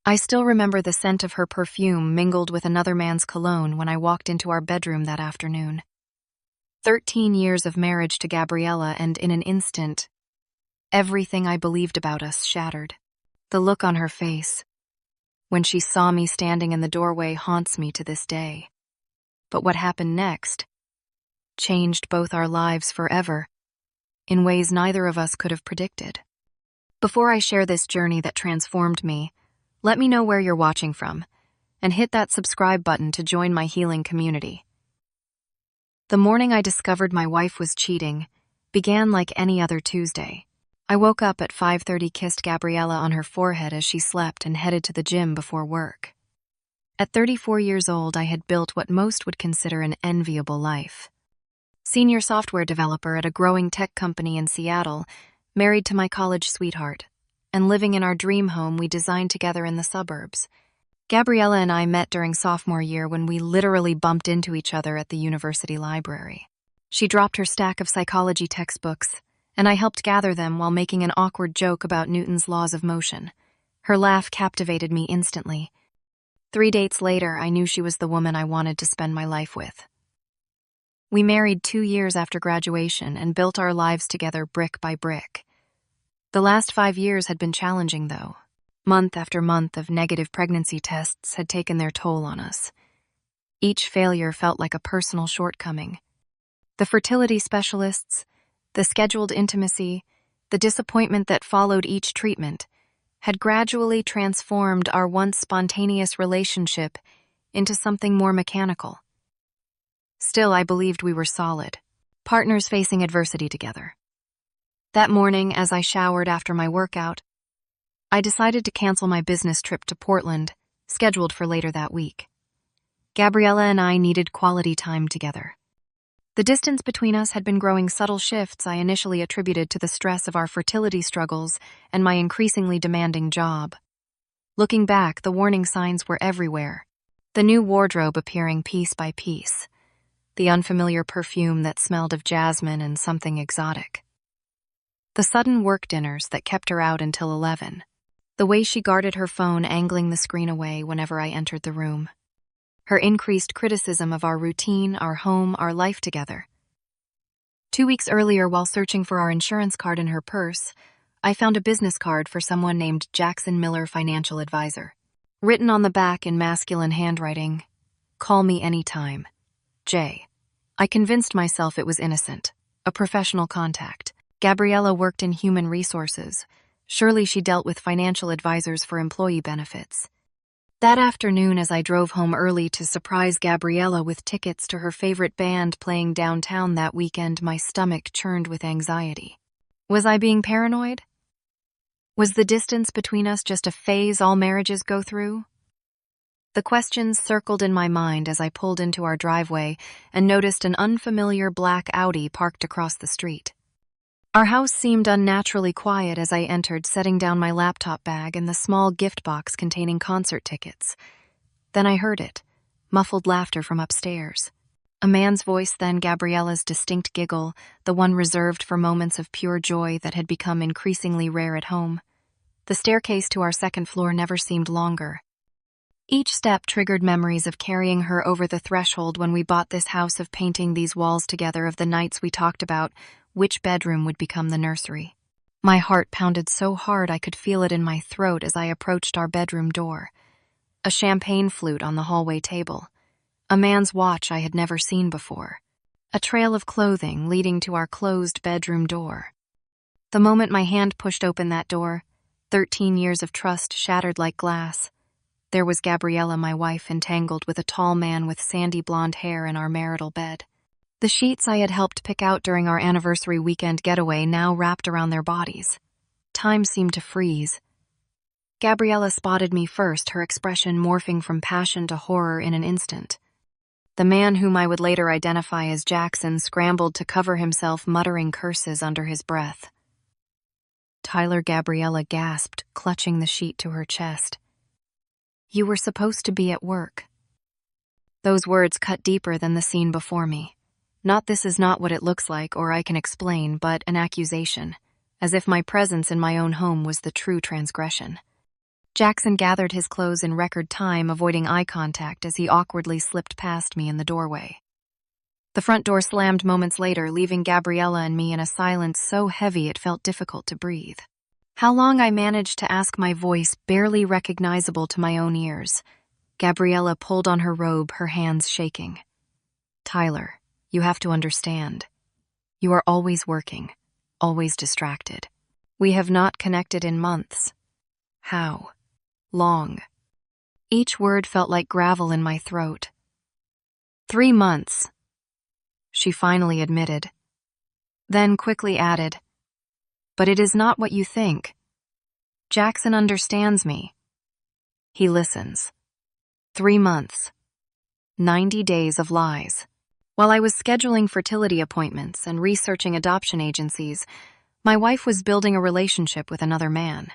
I still remember the scent of her perfume mingled with another man's cologne when I walked into our bedroom that afternoon. 13 years of marriage to Gabriella, and in an instant, everything I believed about us shattered. The look on her face, when she saw me standing in the doorway, haunts me to this day. But what happened next changed both our lives forever, in ways neither of us could have predicted. Before I share this journey that transformed me, let me know where you're watching from, and hit that subscribe button to join my healing community. The morning I discovered my wife was cheating began like any other Tuesday. I woke up at 5:30, kissed Gabriella on her forehead as she slept, and headed to the gym before work. At 34 years old, I had built what most would consider an enviable life. Senior software developer at a growing tech company in Seattle, married to my college sweetheart, and living in our dream home we designed together in the suburbs. Gabriella and I met during sophomore year when we literally bumped into each other at the university library. She dropped her stack of psychology textbooks, and I helped gather them while making an awkward joke about Newton's laws of motion. Her laugh captivated me instantly. 3 dates later, I knew she was the woman I wanted to spend my life with. We married 2 years after graduation and built our lives together brick by brick. The last 5 years had been challenging, though. Month after month of negative pregnancy tests had taken their toll on us. Each failure felt like a personal shortcoming. The fertility specialists, the scheduled intimacy, the disappointment that followed each treatment had gradually transformed our once spontaneous relationship into something more mechanical. Still, I believed we were solid, partners facing adversity together. That morning, as I showered after my workout, I decided to cancel my business trip to Portland, scheduled for later that week. Gabriella and I needed quality time together. The distance between us had been growing. Subtle shifts I initially attributed to the stress of our fertility struggles and my increasingly demanding job. Looking back, the warning signs were everywhere. The new wardrobe appearing piece by piece. The unfamiliar perfume that smelled of jasmine and something exotic. The sudden work dinners that kept her out until 11. The way she guarded her phone, angling the screen away whenever I entered the room. Her increased criticism of our routine, our home, our life together. 2 weeks earlier, while searching for our insurance card in her purse, I found a business card for someone named Jackson Miller, financial advisor. Written on the back in masculine handwriting, "Call me anytime. J." I convinced myself it was innocent, a professional contact. Gabriella worked in human resources. Surely she dealt with financial advisors for employee benefits. That afternoon, as I drove home early to surprise Gabriella with tickets to her favorite band playing downtown that weekend, my stomach churned with anxiety. Was I being paranoid? Was the distance between us just a phase all marriages go through? The questions circled in my mind as I pulled into our driveway and noticed an unfamiliar black Audi parked across the street. Our house seemed unnaturally quiet as I entered, setting down my laptop bag and the small gift box containing concert tickets. Then I heard it, muffled laughter from upstairs. A man's voice, then Gabriella's distinct giggle, the one reserved for moments of pure joy that had become increasingly rare at home. The staircase to our second floor never seemed longer. Each step triggered memories of carrying her over the threshold when we bought this house, of painting these walls together, of the nights we talked about which bedroom would become the nursery. My heart pounded so hard I could feel it in my throat as I approached our bedroom door. A champagne flute on the hallway table. A man's watch I had never seen before. A trail of clothing leading to our closed bedroom door. The moment my hand pushed open that door, 13 years of trust shattered like glass. There was Gabriella, my wife, entangled with a tall man with sandy blonde hair in our marital bed. The sheets I had helped pick out during our anniversary weekend getaway now wrapped around their bodies. Time seemed to freeze. Gabriella spotted me first, her expression morphing from passion to horror in an instant. The man, whom I would later identify as Jackson, scrambled to cover himself, muttering curses under his breath. "Tyler," Gabriella gasped, clutching the sheet to her chest. "You were supposed to be at work." Those words cut deeper than the scene before me. Not "this is not what it looks like," or "I can explain," but an accusation, as if my presence in my own home was the true transgression. Jackson gathered his clothes in record time, avoiding eye contact as he awkwardly slipped past me in the doorway. The front door slammed moments later, leaving Gabriella and me in a silence so heavy it felt difficult to breathe. How long I managed to ask, my voice barely recognizable to my own ears. Gabriella pulled on her robe, her hands shaking. "Tyler, you have to understand. You are always working, always distracted. We have not connected in months." "How long?" Each word felt like gravel in my throat. 3 months, she finally admitted. Then quickly added, "But it is not what you think. Jackson understands me. He listens." 3 months. 90 days of lies. While I was scheduling fertility appointments and researching adoption agencies, my wife was building a relationship with another man.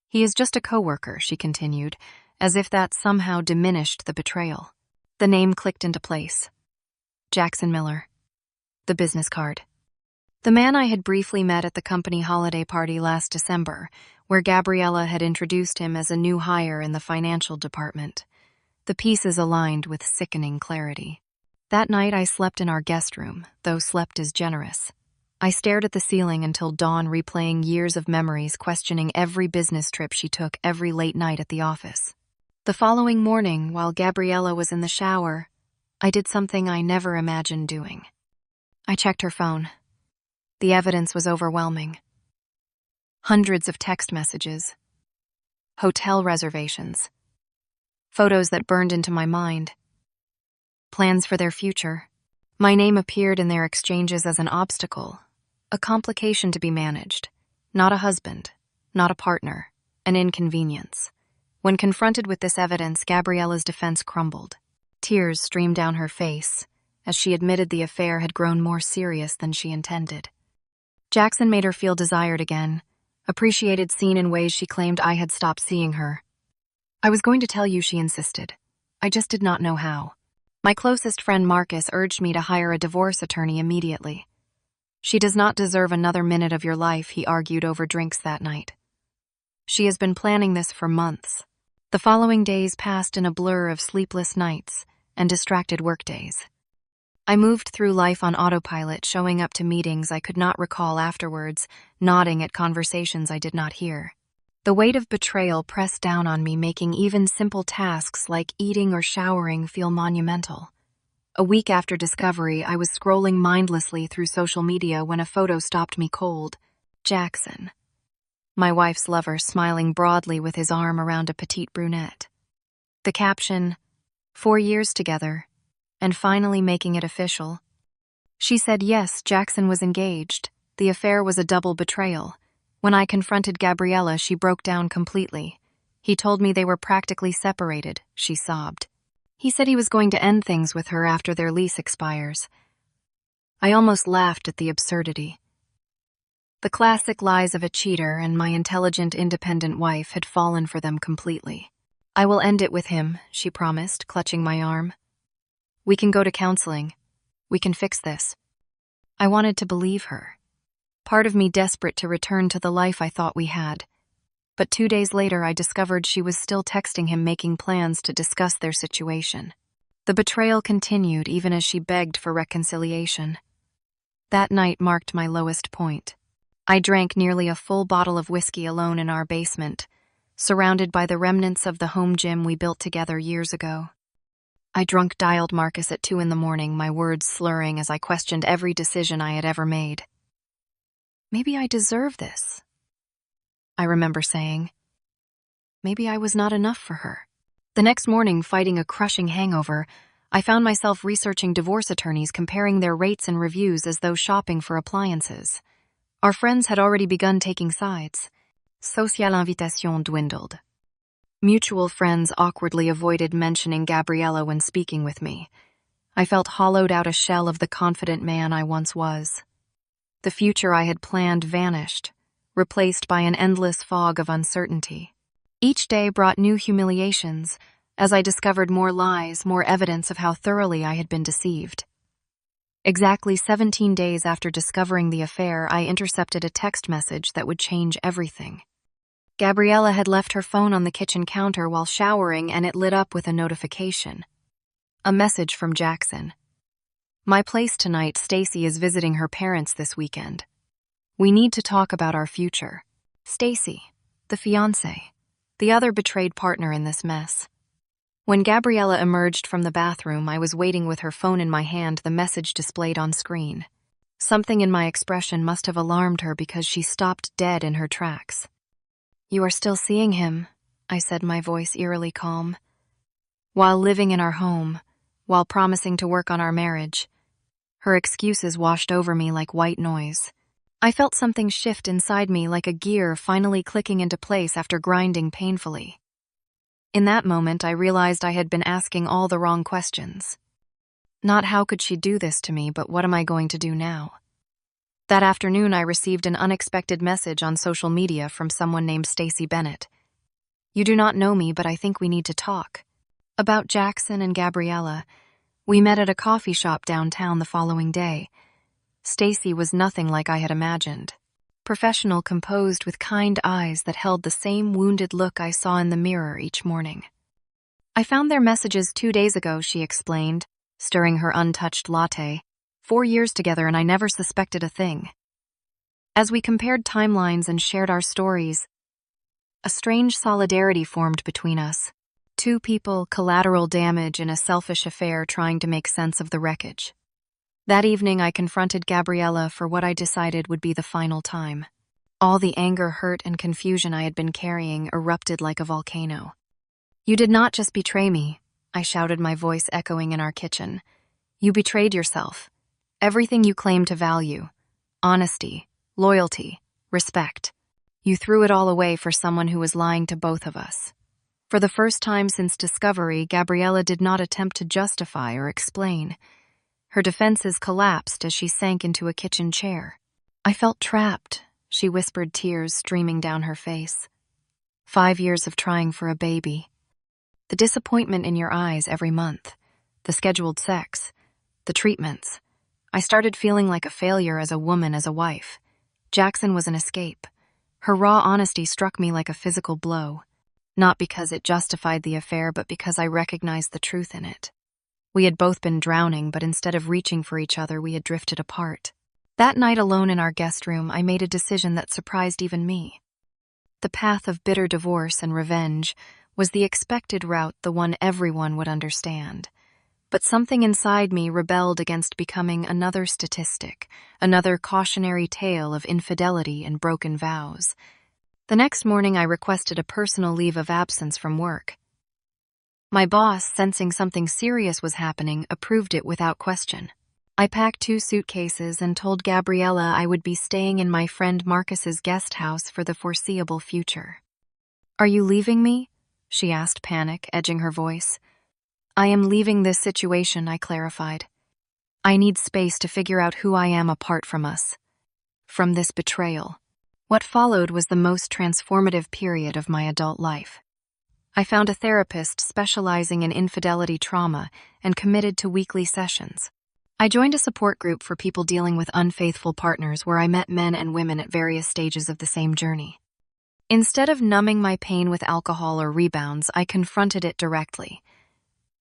"He is just a coworker," she continued, as if that somehow diminished the betrayal. The name clicked into place. Jackson Miller. The business card. The man I had briefly met at the company holiday party last December, where Gabriella had introduced him as a new hire in the financial department. The pieces aligned with sickening clarity. That night I slept in our guest room, though slept is generous. I stared at the ceiling until dawn, replaying years of memories, questioning every business trip she took, every late night at the office. The following morning, while Gabriella was in the shower, I did something I never imagined doing. I checked her phone. The evidence was overwhelming. Hundreds of text messages, hotel reservations, photos that burned into my mind, plans for their future. My name appeared in their exchanges as an obstacle, a complication to be managed, not a husband, not a partner, an inconvenience. When confronted with this evidence, Gabriella's defense crumbled. Tears streamed down her face as she admitted the affair had grown more serious than she intended. Jackson made her feel desired again, appreciated, seen in ways she claimed I had stopped seeing her. "I was going to tell you," she insisted. "I just did not know how. My closest friend Marcus urged me to hire a divorce attorney immediately. She does not deserve another minute of your life," he argued over drinks that night. "She has been planning this for months." The following days passed in a blur of sleepless nights and distracted workdays. I moved through life on autopilot, showing up to meetings I could not recall afterwards, nodding at conversations I did not hear. The weight of betrayal pressed down on me, making even simple tasks like eating or showering feel monumental. A week after discovery, I was scrolling mindlessly through social media when a photo stopped me cold. Jackson, my wife's lover, smiling broadly with his arm around a petite brunette. The caption, "4 years together, and finally making it official." She said yes, Jackson was engaged. The affair was a double betrayal. When I confronted Gabriella, she broke down completely. "He told me they were practically separated," she sobbed. "He said he was going to end things with her after their lease expires." I almost laughed at the absurdity. The classic lies of a cheater, and my intelligent, independent wife had fallen for them completely. "I will end it with him," she promised, clutching my arm. "We can go to counseling. We can fix this." I wanted to believe her, part of me desperate to return to the life I thought we had. But 2 days later, I discovered she was still texting him, making plans to discuss their situation. The betrayal continued even as she begged for reconciliation. That night marked my lowest point. I drank nearly a full bottle of whiskey alone in our basement, surrounded by the remnants of the home gym we built together years ago. I drunk-dialed Marcus at 2 a.m, my words slurring as I questioned every decision I had ever made. "Maybe I deserve this," I remember saying. Maybe I was not enough for her. The next morning, fighting a crushing hangover, I found myself researching divorce attorneys, comparing their rates and reviews as though shopping for appliances. Our friends had already begun taking sides. Social invitation dwindled. Mutual friends awkwardly avoided mentioning Gabriella when speaking with me. I felt hollowed out, a shell of the confident man I once was. The future I had planned vanished, replaced by an endless fog of uncertainty. Each day brought new humiliations, as I discovered more lies, more evidence of how thoroughly I had been deceived. Exactly 17 days after discovering the affair, I intercepted a text message that would change everything. Gabriella had left her phone on the kitchen counter while showering, and it lit up with a notification. A message from Jackson. My place tonight. Stacy is visiting her parents this weekend. We need to talk about our future. Stacy, the fiancée, the other betrayed partner in this mess. When Gabriella emerged from the bathroom, I was waiting with her phone in my hand, the message displayed on screen. Something in my expression must have alarmed her because she stopped dead in her tracks. You are still seeing him, I said, my voice eerily calm. While living in our home, while promising to work on our marriage. Her excuses washed over me like white noise. I felt something shift inside me, like a gear finally clicking into place after grinding painfully. In that moment, I realized I had been asking all the wrong questions. Not how could she do this to me, but what am I going to do now? That afternoon, I received an unexpected message on social media from someone named Stacy Bennett. You do not know me, but I think we need to talk. About Jackson and Gabriella. We met at a coffee shop downtown the following day. Stacy was nothing like I had imagined. Professional, composed, with kind eyes that held the same wounded look I saw in the mirror each morning. I found their messages 2 days ago, she explained, stirring her untouched latte. 4 years together and I never suspected a thing. As we compared timelines and shared our stories, a strange solidarity formed between us. 2 people, collateral damage in a selfish affair, trying to make sense of the wreckage. That evening, I confronted Gabriella for what I decided would be the final time. All the anger, hurt, and confusion I had been carrying erupted like a volcano. You did not just betray me, I shouted, my voice echoing in our kitchen. You betrayed yourself. Everything you claimed to value. Honesty, loyalty, respect. You threw it all away for someone who was lying to both of us. For the first time since discovery, Gabriella did not attempt to justify or explain. Her defenses collapsed as she sank into a kitchen chair. I felt trapped, she whispered, tears streaming down her face. 5 years of trying for a baby. The disappointment in your eyes every month. The scheduled sex. The treatments. I started feeling like a failure as a woman, as a wife. Jackson was an escape. Her raw honesty struck me like a physical blow. Not because it justified the affair, but because I recognized the truth in it. We had both been drowning, but instead of reaching for each other, we had drifted apart. That night alone in our guest room, I made a decision that surprised even me. The path of bitter divorce and revenge was the expected route, the one everyone would understand. But something inside me rebelled against becoming another statistic, another cautionary tale of infidelity and broken vows. The next morning, I requested a personal leave of absence from work. My boss, sensing something serious was happening, approved it without question. I packed 2 suitcases and told Gabriella I would be staying in my friend Marcus's guest house for the foreseeable future. Are you leaving me? She asked, panic edging her voice. I am leaving this situation, I clarified. I need space to figure out who I am apart from us. From this betrayal. What followed was the most transformative period of my adult life. I found a therapist specializing in infidelity trauma and committed to weekly sessions. I joined a support group for people dealing with unfaithful partners where I met men and women at various stages of the same journey. Instead of numbing my pain with alcohol or rebounds, I confronted it directly.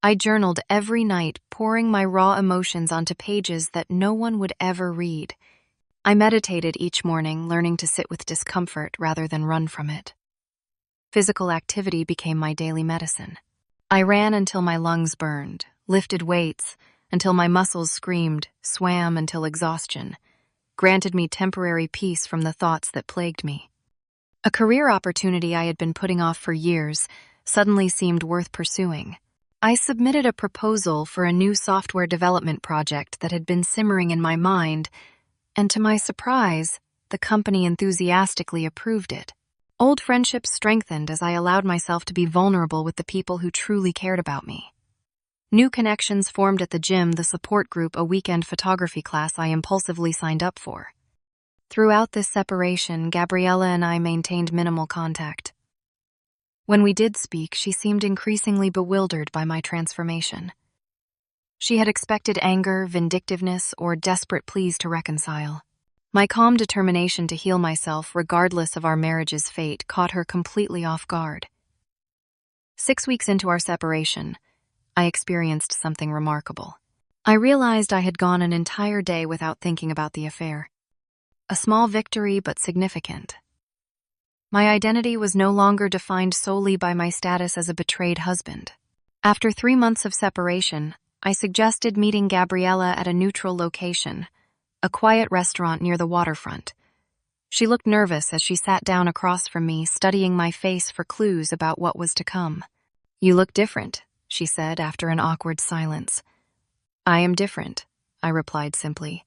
I journaled every night, pouring my raw emotions onto pages that no one would ever read. I meditated each morning, learning to sit with discomfort rather than run from it. Physical activity became my daily medicine. I ran until my lungs burned, lifted weights until my muscles screamed, swam until exhaustion granted me temporary peace from the thoughts that plagued me. A career opportunity I had been putting off for years suddenly seemed worth pursuing. I submitted a proposal for a new software development project that had been simmering in my mind, and to my surprise, the company enthusiastically approved it. Old friendships strengthened as I allowed myself to be vulnerable with the people who truly cared about me. New connections formed at the gym, the support group, a weekend photography class I impulsively signed up for. Throughout this separation, Gabriella and I maintained minimal contact. When we did speak, she seemed increasingly bewildered by my transformation. She had expected anger, vindictiveness, or desperate pleas to reconcile. My calm determination to heal myself, regardless of our marriage's fate, caught her completely off guard. 6 weeks into our separation, I experienced something remarkable. I realized I had gone an entire day without thinking about the affair. A small victory, but significant. My identity was no longer defined solely by my status as a betrayed husband. After 3 months of separation, I suggested meeting Gabriella at a neutral location, a quiet restaurant near the waterfront. She looked nervous as she sat down across from me, studying my face for clues about what was to come. "You look different," she said after an awkward silence. "I am different," I replied simply.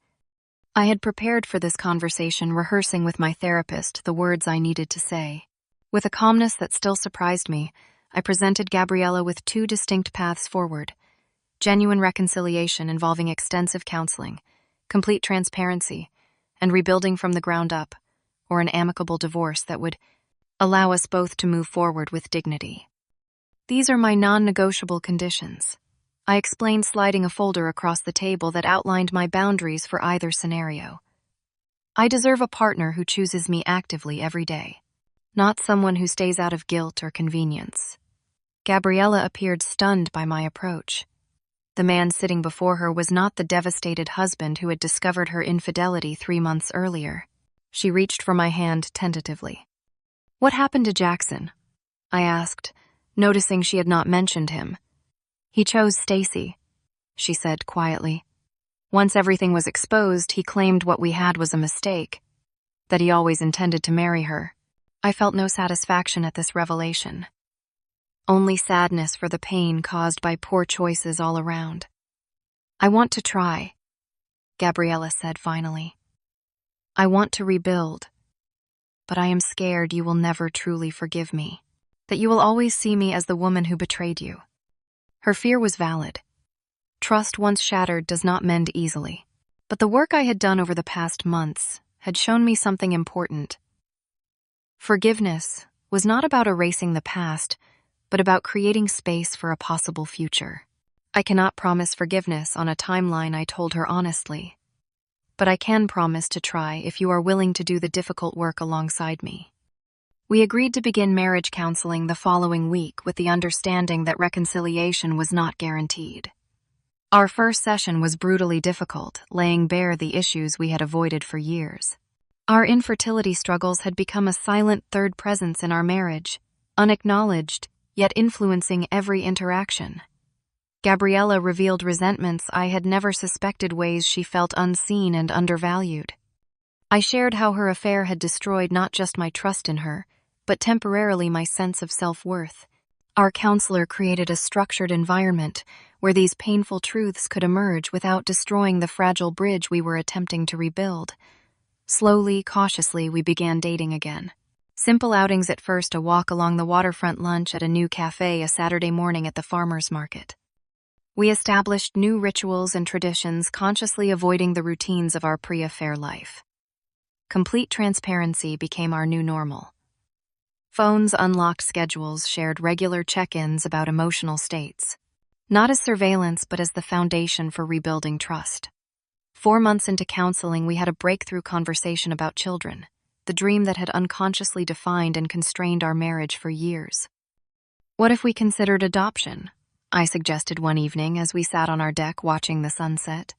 I had prepared for this conversation, rehearsing with my therapist the words I needed to say. With a calmness that still surprised me, I presented Gabriella with 2 distinct paths forward: genuine reconciliation involving extensive counseling, complete transparency, and rebuilding from the ground up, or an amicable divorce that would allow us both to move forward with dignity. "These are my non-negotiable conditions," I explained, sliding a folder across the table that outlined my boundaries for either scenario. "I deserve a partner who chooses me actively every day, not someone who stays out of guilt or convenience." Gabriella appeared stunned by my approach. The man sitting before her was not the devastated husband who had discovered her infidelity 3 months earlier. She reached for my hand tentatively. "What happened to Jackson?" I asked, noticing she had not mentioned him. "He chose Stacy," she said quietly. "Once everything was exposed, he claimed what we had was a mistake, that he always intended to marry her." I felt no satisfaction at this revelation, only sadness for the pain caused by poor choices all around. "I want to try," Gabriella said finally. "I want to rebuild, but I am scared you will never truly forgive me, that you will always see me as the woman who betrayed you." Her fear was valid. Trust once shattered does not mend easily. But the work I had done over the past months had shown me something important. Forgiveness was not about erasing the past, but about creating space for a possible future. "I cannot promise forgiveness on a timeline," I told her honestly. "But I can promise to try if you are willing to do the difficult work alongside me." We agreed to begin marriage counseling the following week, with the understanding that reconciliation was not guaranteed. Our first session was brutally difficult, laying bare the issues we had avoided for years. Our infertility struggles had become a silent third presence in our marriage, unacknowledged, yet influencing every interaction. Gabriella revealed resentments I had never suspected, ways she felt unseen and undervalued. I shared how her affair had destroyed not just my trust in her, but temporarily my sense of self-worth. Our counselor created a structured environment where these painful truths could emerge without destroying the fragile bridge we were attempting to rebuild. Slowly, cautiously, we began dating again. Simple outings at first: a walk along the waterfront, lunch at a new cafe, a Saturday morning at the farmer's market. We established new rituals and traditions, consciously avoiding the routines of our pre-affair life. Complete transparency became our new normal. Phones unlocked, schedules shared, regular check-ins about emotional states. Not as surveillance, but as the foundation for rebuilding trust. 4 months into counseling, we had a breakthrough conversation about children, the dream that had unconsciously defined and constrained our marriage for years. "What if we considered adoption?" I suggested one evening as we sat on our deck watching the sunset.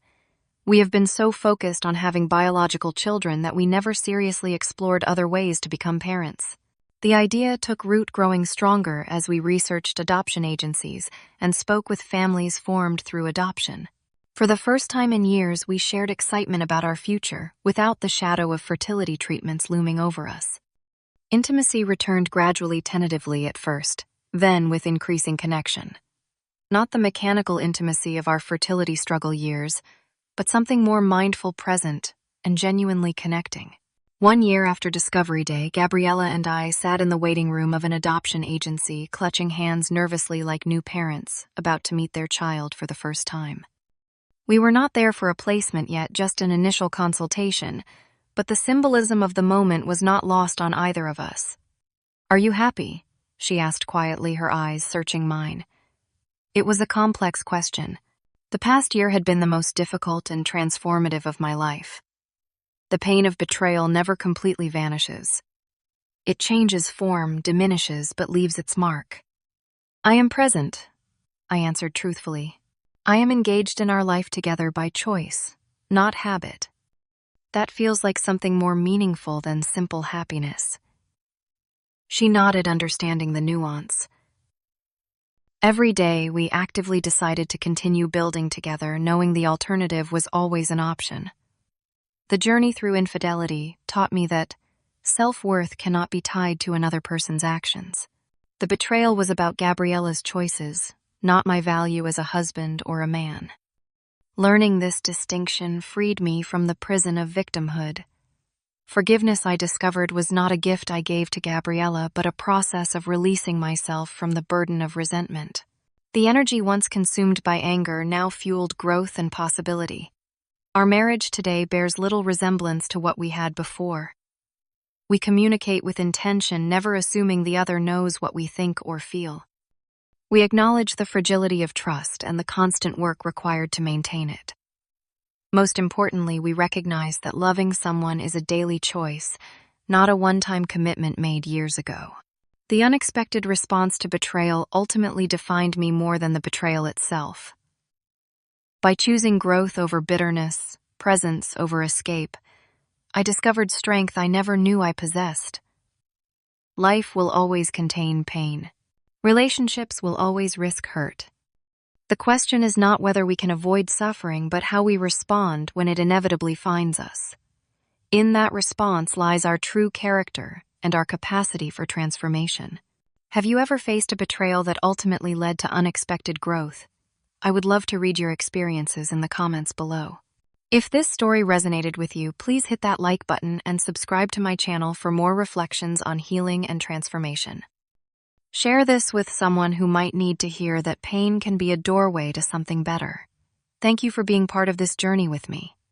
"We have been so focused on having biological children that we never seriously explored other ways to become parents." The idea took root, growing stronger as we researched adoption agencies and spoke with families formed through adoption. For the first time in years, we shared excitement about our future without the shadow of fertility treatments looming over us. Intimacy returned gradually, tentatively at first, then with increasing connection. Not the mechanical intimacy of our fertility struggle years, but something more mindful, present, and genuinely connecting. 1 year after Discovery Day, Gabriella and I sat in the waiting room of an adoption agency, clutching hands nervously like new parents about to meet their child for the first time. We were not there for a placement yet, just an initial consultation, but the symbolism of the moment was not lost on either of us. "Are you happy?" she asked quietly, her eyes searching mine. It was a complex question. The past year had been the most difficult and transformative of my life. The pain of betrayal never completely vanishes. It changes form, diminishes, but leaves its mark. I am present, I answered truthfully. I am engaged in our life together by choice, not habit. That feels like something more meaningful than simple happiness. She nodded, understanding the nuance. Every day, we actively decided to continue building together, knowing the alternative was always an option. The journey through infidelity taught me that self-worth cannot be tied to another person's actions. The betrayal was about Gabriella's choices, not my value as a husband or a man. Learning this distinction freed me from the prison of victimhood. Forgiveness, I discovered, was not a gift I gave to Gabriella, but a process of releasing myself from the burden of resentment. The energy once consumed by anger now fueled growth and possibility. Our marriage today bears little resemblance to what we had before. We communicate with intention, never assuming the other knows what we think or feel. We acknowledge the fragility of trust and the constant work required to maintain it. Most importantly, we recognize that loving someone is a daily choice, not a one-time commitment made years ago. The unexpected response to betrayal ultimately defined me more than the betrayal itself. By choosing growth over bitterness, presence over escape, I discovered strength I never knew I possessed. Life will always contain pain. Relationships will always risk hurt. The question is not whether we can avoid suffering, but how we respond when it inevitably finds us. In that response lies our true character and our capacity for transformation. Have you ever faced a betrayal that ultimately led to unexpected growth? I would love to read your experiences in the comments below. If this story resonated with you, please hit that like button and subscribe to my channel for more reflections on healing and transformation. Share this with someone who might need to hear that pain can be a doorway to something better. Thank you for being part of this journey with me.